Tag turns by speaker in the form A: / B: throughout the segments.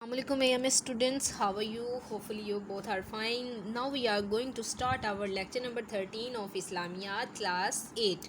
A: Assalamualaikum AMS students, how are you? Hopefully you both are fine. Now we are going to start our lecture number 13 of Islamiyat class 8.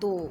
A: 2,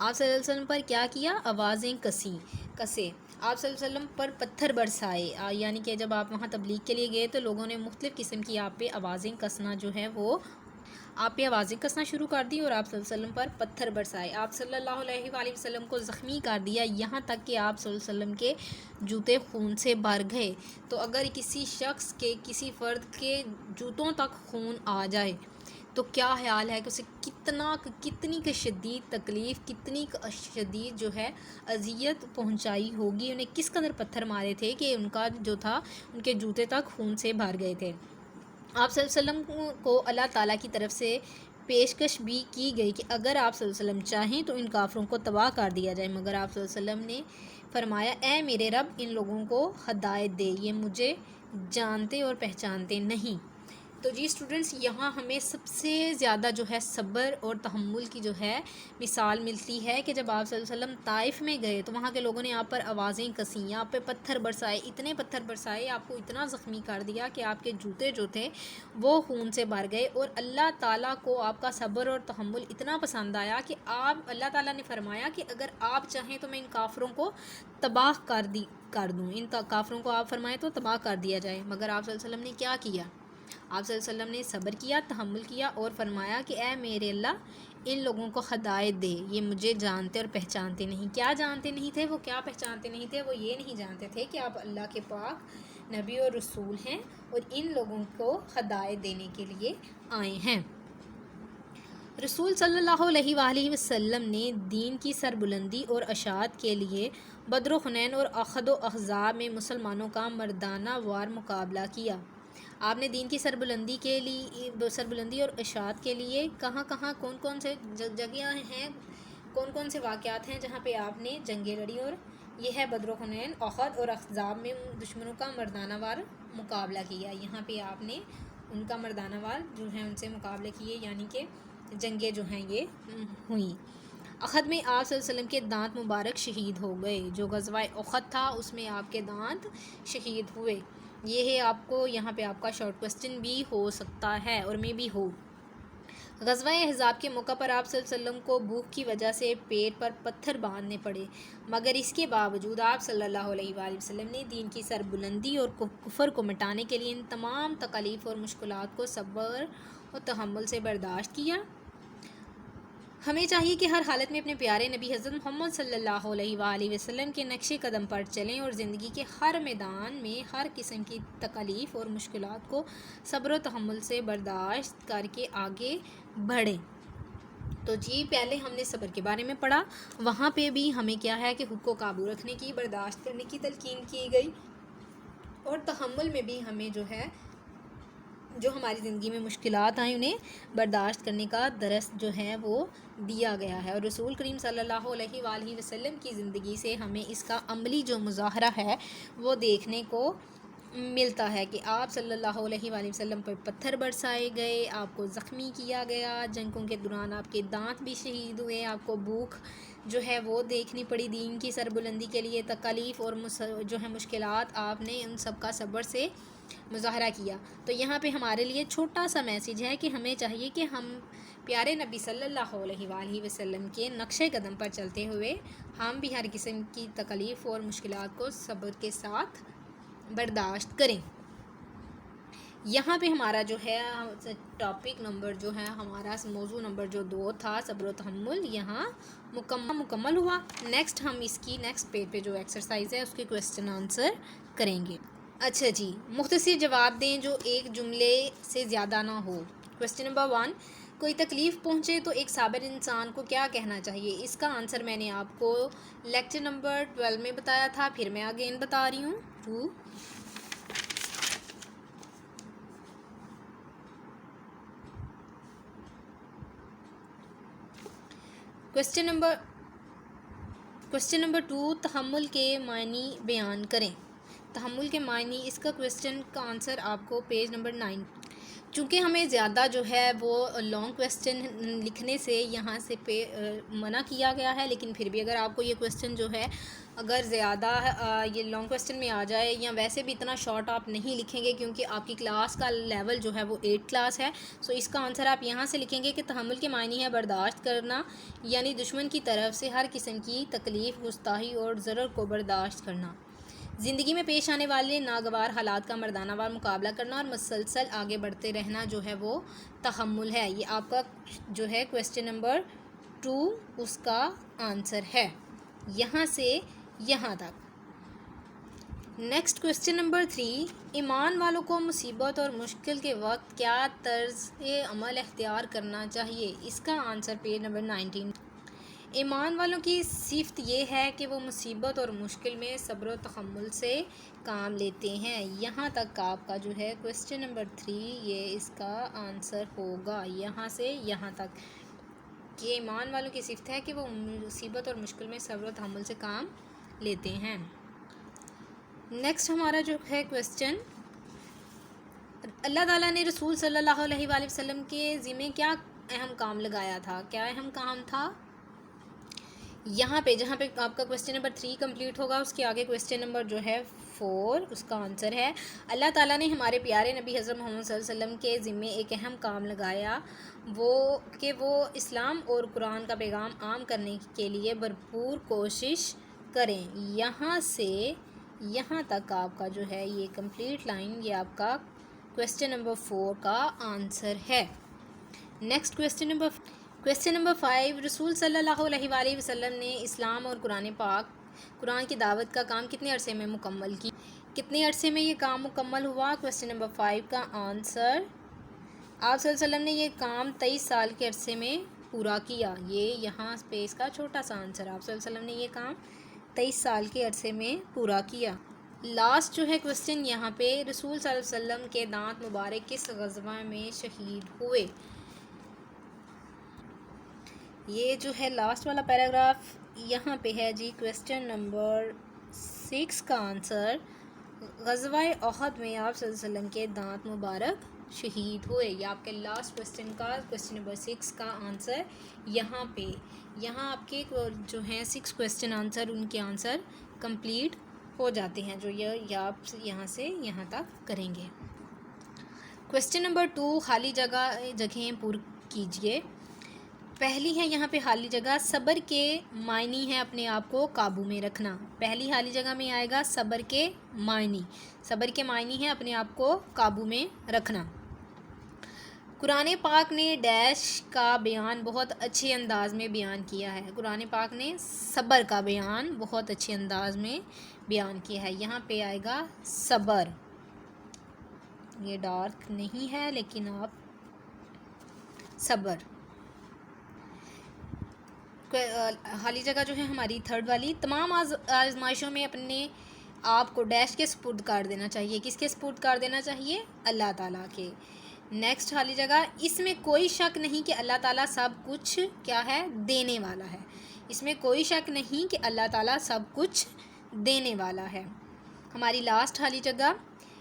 A: آپ صلی اللہ علیہ وسلم پر کیا کیا؟ آوازیں کسے آپ صلی اللہ علیہ وسلم پر پتھر برسائے، یعنی کہ جب آپ وہاں تبلیغ کے لیے گئے تو لوگوں نے مختلف قسم کی آپ پہ آوازیں کسنا جو ہے وہ آپ پہ آوازیں کسنا شروع کر دی اور آپ صلی اللہ علیہ وسلم پر پتھر برسائے، آپ صلی اللہ علیہ وآلہ وسلم کو زخمی کر دیا، یہاں تک کہ آپ صلی اللہ علیہ وسلم کے جوتے خون سے بھر گئے۔ تو اگر کسی شخص کے، کسی فرد کے جوتوں تک خون آ جائے تو کیا خیال ہے کہ اسے کتنی کہ شدید تکلیف، کتنی شدید جو ہے اذیت پہنچائی ہوگی، انہیں کس قدر پتھر مارے تھے کہ ان کا جو تھا ان کے جوتے تک خون سے بھر گئے تھے۔ آپ صلی اللہ علیہ وسلم کو اللہ تعالیٰ کی طرف سے پیشکش بھی کی گئی کہ اگر آپ صلی اللہ علیہ وسلم چاہیں تو ان کافروں کو تباہ کر دیا جائے، مگر آپ صلی اللہ علیہ وسلم نے فرمایا اے میرے رب ان لوگوں کو ہدایت دے، یہ مجھے جانتے اور پہچانتے نہیں۔ تو جی اسٹوڈنٹس، یہاں ہمیں سب سے زیادہ جو ہے صبر اور تحمل کی جو ہے مثال ملتی ہے کہ جب آپ صلی اللہ علیہ وسلم طائف میں گئے تو وہاں کے لوگوں نے آپ پر آوازیں کسیں، آپ پہ پتھر برسائے، اتنے پتھر برسائے، آپ کو اتنا زخمی کر دیا کہ آپ کے جوتے جو تھے وہ خون سے بھر گئے، اور اللہ تعالیٰ کو آپ کا صبر اور تحمل اتنا پسند آیا کہ اللہ تعالیٰ نے فرمایا کہ اگر آپ چاہیں تو میں ان کافروں کو تباہ کر دوں، ان کافروں کو آپ فرمائیں تو تباہ کر دیا جائے، مگر آپ صلی اللہ علیہ وسلم نے کیا کیا؟ آپ صلی اللہ علیہ وسلم نے صبر کیا، تحمل کیا اور فرمایا کہ اے میرے اللہ ان لوگوں کو ہدایت دے، یہ مجھے جانتے اور پہچانتے نہیں۔ کیا جانتے نہیں تھے وہ؟ کیا پہچانتے نہیں تھے وہ؟ یہ نہیں جانتے تھے کہ آپ اللہ کے پاک نبی اور رسول ہیں اور ان لوگوں کو ہدایت دینے کے لیے آئے ہیں۔ رسول صلی اللہ علیہ وآلہ وسلم نے دین کی سربلندی اور اشاعت کے لیے بدر و حنین اور احد و احزاب میں مسلمانوں کا مردانہ وار مقابلہ کیا۔ آپ نے دین کی سربلندی اور اشاعت کے لیے کہاں کون سے جگہیں ہیں، کون سے واقعات ہیں جہاں پہ آپ نے جنگیں لڑی، اور یہ ہے بدر و حنین، احد اور احزاب میں دشمنوں کا مردانہ وار مقابلہ کیا۔ یہاں پہ آپ نے ان کا مردانہ وار جو ہے ان سے مقابلے کیے، یعنی کہ جنگیں جو ہیں یہ ہوئیں۔ احد میں آپ صلی اللہ علیہ وسلم کے دانت مبارک شہید ہو گئے، جو غزوہ احد تھا اس میں آپ کے دانت شہید ہوئے۔ یہ ہے آپ کو یہاں پہ آپ کا شارٹ کوسچن بھی ہو سکتا ہے اور میں بھی ہو۔ غزوہ احزاب کے موقع پر آپ صلی اللہ علیہ وسلم کو بھوک کی وجہ سے پیٹ پر پتھر باندھنے پڑے، مگر اس کے باوجود آپ صلی اللہ علیہ وآلہ وسلم نے دین کی سربلندی اور کفر کو مٹانے کے لیے ان تمام تکالیف اور مشکلات کو صبر اور تحمل سے برداشت کیا۔ ہمیں چاہیے کہ ہر حالت میں اپنے پیارے نبی حضرت محمد صلی اللہ علیہ وآلہ وسلم کے نقش قدم پر چلیں اور زندگی کے ہر میدان میں ہر قسم کی تکالیف اور مشکلات کو صبر و تحمل سے برداشت کر کے آگے بڑھیں۔ تو جی پہلے ہم نے صبر کے بارے میں پڑھا، وہاں پہ بھی ہمیں کیا ہے کہ خود کو قابو رکھنے کی، برداشت کرنے کی تلقین کی گئی، اور تحمل میں بھی ہمیں جو ہے جو ہماری زندگی میں مشکلات آئیں انہیں برداشت کرنے کا درس جو ہے وہ دیا گیا ہے، اور رسول کریم صلی اللہ علیہ وآلہ وسلم کی زندگی سے ہمیں اس کا عملی جو مظاہرہ ہے وہ دیکھنے کو ملتا ہے کہ آپ صلی اللہ علیہ وآلہ وسلم پر پتھر برسائے گئے، آپ کو زخمی کیا گیا، جنگوں کے دوران آپ کے دانت بھی شہید ہوئے، آپ کو بھوک جو ہے وہ دیکھنی پڑی دین کی سربلندی کے لیے، تکالیف اور جو ہے مشکلات، آپ نے ان سب کا صبر سے مظاہرہ کیا۔ تو یہاں پہ ہمارے لیے چھوٹا سا میسیج ہے کہ ہمیں چاہیے کہ ہم پیارے نبی صلی اللہ علیہ وآلہ وسلم کے نقش قدم پر چلتے ہوئے ہم بھی ہر قسم کی تکالیف اور مشکلات کو صبر کے ساتھ برداشت کریں۔ یہاں پہ ہمارا جو ہے ٹاپک نمبر جو ہے ہمارا موضوع نمبر جو 2 تھا صبر و تحمل، یہاں مکمل ہوا۔ نیکسٹ ہم اس کی نیکسٹ پیج پہ جو ایکسرسائز ہے اس کے کوسچن آنسر کریں گے۔ اچھا جی، مختصر جواب دیں جو ایک جملے سے زیادہ نہ ہو۔ کوسچن نمبر 1، کوئی تکلیف پہنچے تو ایک صابر انسان کو کیا کہنا چاہیے؟ اس کا آنسر میں نے آپ کو لیکچر نمبر 12 میں بتایا تھا، پھر میں اگین بتا رہی ہوں۔ کوسچن نمبر 2، تحمل کے معنی بیان کریں۔ تحمل کے معنی، اس کا کوسچن کا آنسر آپ کو پیج نمبر 9 چونکہ ہمیں زیادہ جو ہے وہ لانگ کویسچن لکھنے سے یہاں سے منع کیا گیا ہے، لیکن پھر بھی اگر آپ کو یہ کویسچن جو ہے اگر زیادہ یہ لانگ کویسچن میں آ جائے، یا ویسے بھی اتنا شارٹ آپ نہیں لکھیں گے کیونکہ آپ کی کلاس کا لیول جو ہے وہ 8 کلاس ہے، سو اس کا آنسر آپ یہاں سے لکھیں گے کہ تحمل کے معنی ہے برداشت کرنا، یعنی دشمن کی طرف سے ہر قسم کی تکلیف، گستاخی اور ضرر کو برداشت کرنا، زندگی میں پیش آنے والے ناگوار حالات کا مردانہ وار مقابلہ کرنا اور مسلسل آگے بڑھتے رہنا جو ہے وہ تحمل ہے۔ یہ آپ کا جو ہے کویسچن نمبر 2 اس کا آنسر ہے، یہاں سے یہاں تک۔ نیکسٹ کویسچن نمبر 3، ایمان والوں کو مصیبت اور مشکل کے وقت کیا طرز عمل اختیار کرنا چاہیے؟ اس کا آنسر پیج نمبر 19۔ ایمان والوں کی صفت یہ ہے کہ وہ مصیبت اور مشکل میں صبر و تحمل سے کام لیتے ہیں۔ یہاں تک آپ کا جو ہے کویسچن نمبر 3 یہ اس کا آنسر ہوگا، یہاں سے یہاں تک، کہ ایمان والوں کی صفت ہے کہ وہ مصیبت اور مشکل میں صبر و تحمل سے کام لیتے ہیں۔ نیکسٹ ہمارا جو ہے کویسچن، اللہ تعالیٰ نے رسول صلی اللہ علیہ وآلہ وسلم کے ذمہ کیا اہم کام لگایا تھا؟ کیا اہم کام تھا؟ یہاں پہ جہاں پہ آپ کا کویسچن نمبر 3 کمپلیٹ ہوگا، اس کے آگے کویسچن نمبر جو ہے 4 اس کا آنسر ہے، اللہ تعالیٰ نے ہمارے پیارے نبی حضرت محمد صلی اللہ علیہ وسلم کے ذمہ ایک اہم کام لگایا، وہ اسلام اور قرآن کا پیغام عام کرنے کے لیے بھرپور کوشش کریں۔ یہاں سے یہاں تک آپ کا جو ہے یہ کمپلیٹ لائن، یہ آپ کا کویسچن نمبر 4 کا آنسر ہے۔ نیکسٹ کویسچن نمبر 5، رسول صلی اللہ علیہ وآلہ وسلم نے اسلام اور قرآن کی دعوت کا کام کتنے عرصے میں مکمل کی؟ کتنے عرصے میں یہ کام مکمل ہوا؟ کویسچن نمبر 5 کا آنسر، آپ صلی اللہ علیہ وسلم نے یہ کام 23 سال کے عرصے میں پورا کیا۔ یہ یہاں پہ اس کا چھوٹا سا آنسر، آپ صلی اللہ علیہ وسلم نے یہ کام 23 سال کے عرصے میں پورا کیا۔ لاسٹ جو ہے کویسچن یہاں پہ، رسول صلی اللہ علیہ وسلم کے دانت مبارک کس غزوہ میں شہید ہوئے؟ یہ جو ہے لاسٹ والا پیراگراف یہاں پہ ہے جی، کویسچن نمبر 6 کا آنسر، غزوہ احد میں آپ صلی اللہ علیہ وسلم کے دانت مبارک شہید ہوئے۔ یہ آپ کے لاسٹ کویسچن کا کویسچن نمبر 6 کا آنسر یہاں پہ، یہاں آپ کے جو ہیں 6 کویسچن آنسر، ان کے آنسر کمپلیٹ ہو جاتے ہیں، جو یہ آپ یہاں سے یہاں تک کریں گے۔ کویسچن نمبر 2، خالی جگہیں پر کیجئے۔ پہلی ہے یہاں پہ خالی جگہ، صبر کے معنی ہے اپنے آپ کو قابو میں رکھنا۔ پہلی خالی جگہ میں آئے گا صبر کے معنی، صبر کے معنی ہے اپنے آپ کو قابو میں رکھنا۔ قرآن پاک نے ڈیش کا بیان بہت اچھے انداز میں بیان کیا ہے۔ قرآن پاک نے صبر کا بیان بہت اچھے انداز میں بیان کیا ہے، یہاں پہ آئے گا صبر، یہ ڈارک نہیں ہے لیکن آپ صبر۔ خالی جگہ جو ہے ہماری تھرڈ والی، تمام آزمائشوں میں اپنے آپ کو ڈیش کے سپرد کر دینا چاہیے، کس کے سپرد کر دینا چاہیے؟ اللہ تعالیٰ کے۔ نیکسٹ خالی جگہ، اس میں کوئی شک نہیں کہ اللہ تعالیٰ سب کچھ کیا ہے؟ دینے والا ہے۔ اس میں کوئی شک نہیں کہ اللہ تعالیٰ سب کچھ دینے والا ہے۔ ہماری لاسٹ خالی جگہ،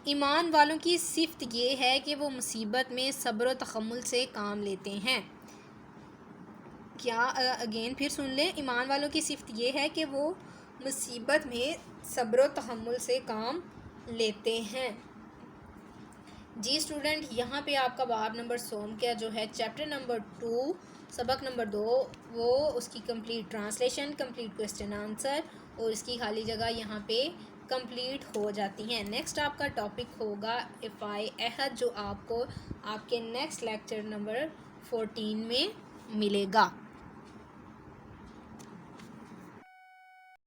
A: ایمان والوں کی صفت یہ ہے کہ وہ مصیبت میں صبر و تحمل سے کام لیتے ہیں۔ کیا اگین پھر سن لیں، ایمان والوں کی صفت یہ ہے کہ وہ مصیبت میں صبر و تحمل سے کام لیتے ہیں۔ جی اسٹوڈنٹ، یہاں پہ آپ کا باب نمبر سوم کا جو ہے چیپٹر نمبر 2 سبق نمبر 2 وہ اس کی complete translation, complete question answer اور اس کی خالی جگہ یہاں پہ کمپلیٹ ہو جاتی ہیں۔ نیکسٹ آپ کا ٹاپک ہوگا افعائے عہد، جو آپ کو آپ کے نیکسٹ لیکچر نمبر 14 میں ملے گا۔